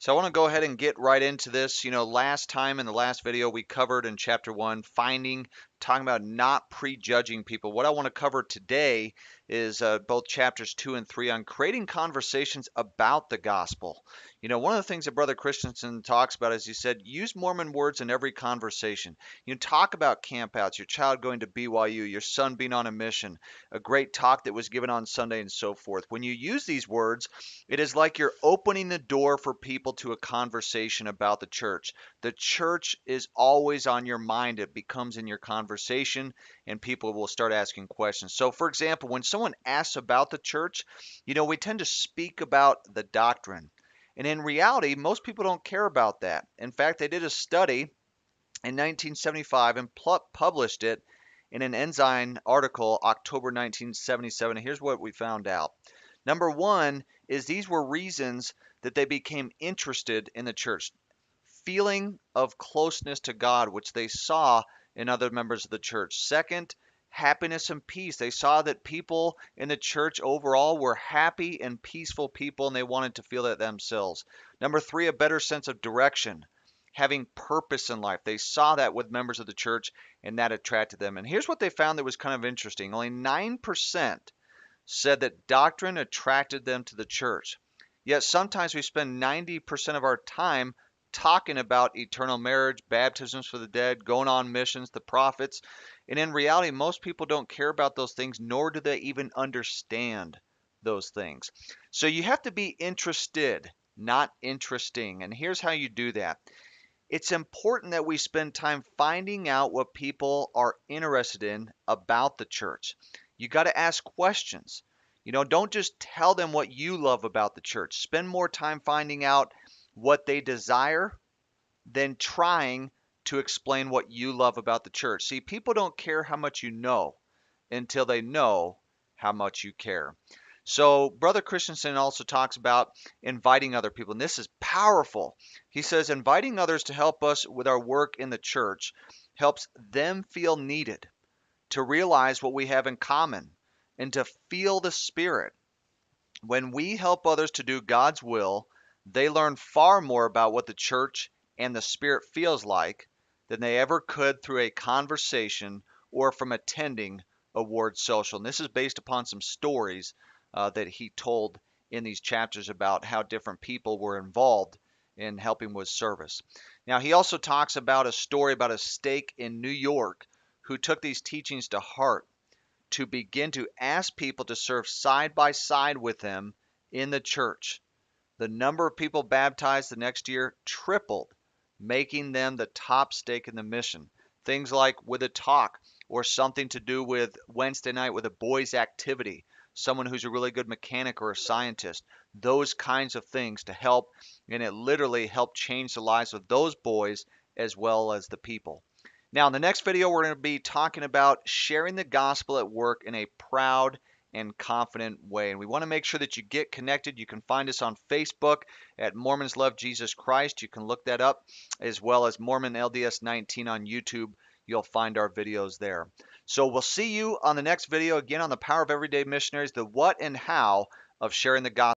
So I want to go ahead and get right into this. Last time in the last video we covered in chapter 1, talking about not prejudging people. What I want to cover today is both chapters 2 and 3 on creating conversations about the gospel. One of the things that Brother Christensen talks about is he said, use Mormon words in every conversation. Talk about campouts, your child going to BYU, your son being on a mission, a great talk that was given on Sunday, and so forth. When you use these words, it is like you're opening the door for people to a conversation about the church. The church is always on your mind. It becomes in your conversation, and people will start asking questions. So, for example, when someone asks about the church, we tend to speak about the doctrine. And in reality, most people don't care about that. In fact, they did a study in 1975 and published it in an Ensign article, October 1977. And here's what we found out. Number one is these were reasons that they became interested in the church. Feeling of closeness to God, which they saw in other members of the church. Second, happiness and peace. They saw that people in the church overall were happy and peaceful people, and they wanted to feel that themselves. Number three, a better sense of direction, having purpose in life. They saw that with members of the church, and that attracted them. And here's what they found that was kind of interesting. Only 9% said that doctrine attracted them to the church. Yet sometimes we spend 90% of our time talking about eternal marriage, baptisms for the dead, going on missions, the prophets. And in reality, most people don't care about those things, nor do they even understand those things. So you have to be interested, not interesting. And here's how you do that. It's important that we spend time finding out what people are interested in about the church. You got to ask questions. Don't just tell them what you love about the church. Spend more time finding out what they desire than trying to explain what you love about the church. See, people don't care how much you know until they know how much you care. So, Brother Christensen also talks about inviting other people, and this is powerful. He says, inviting others to help us with our work in the church helps them feel needed, to realize what we have in common, and to feel the Spirit. When we help others to do God's will, they learn far more about what the church and the Spirit feels like than they ever could through a conversation or from attending a ward social. And this is based upon some stories that he told in these chapters about how different people were involved in helping with service. Now, he also talks about a story about a stake in New York who took these teachings to heart to begin to ask people to serve side by side with them in the church. The number of people baptized the next year tripled, making them the top stake in the mission. Things like with a talk or something to do with Wednesday night with a boys' activity, someone who's a really good mechanic or a scientist, those kinds of things to help, and it literally helped change the lives of those boys as well as the people. Now, in the next video, we're going to be talking about sharing the gospel at work in a proud and confident way. And we want to make sure that you get connected. You can find us on Facebook at Mormons Love Jesus Christ. You can look that up, as well as Mormon LDS 19 on YouTube. You'll find our videos there. So we'll see you on the next video, again on the Power of Everyday Missionaries, the what and how of sharing the gospel.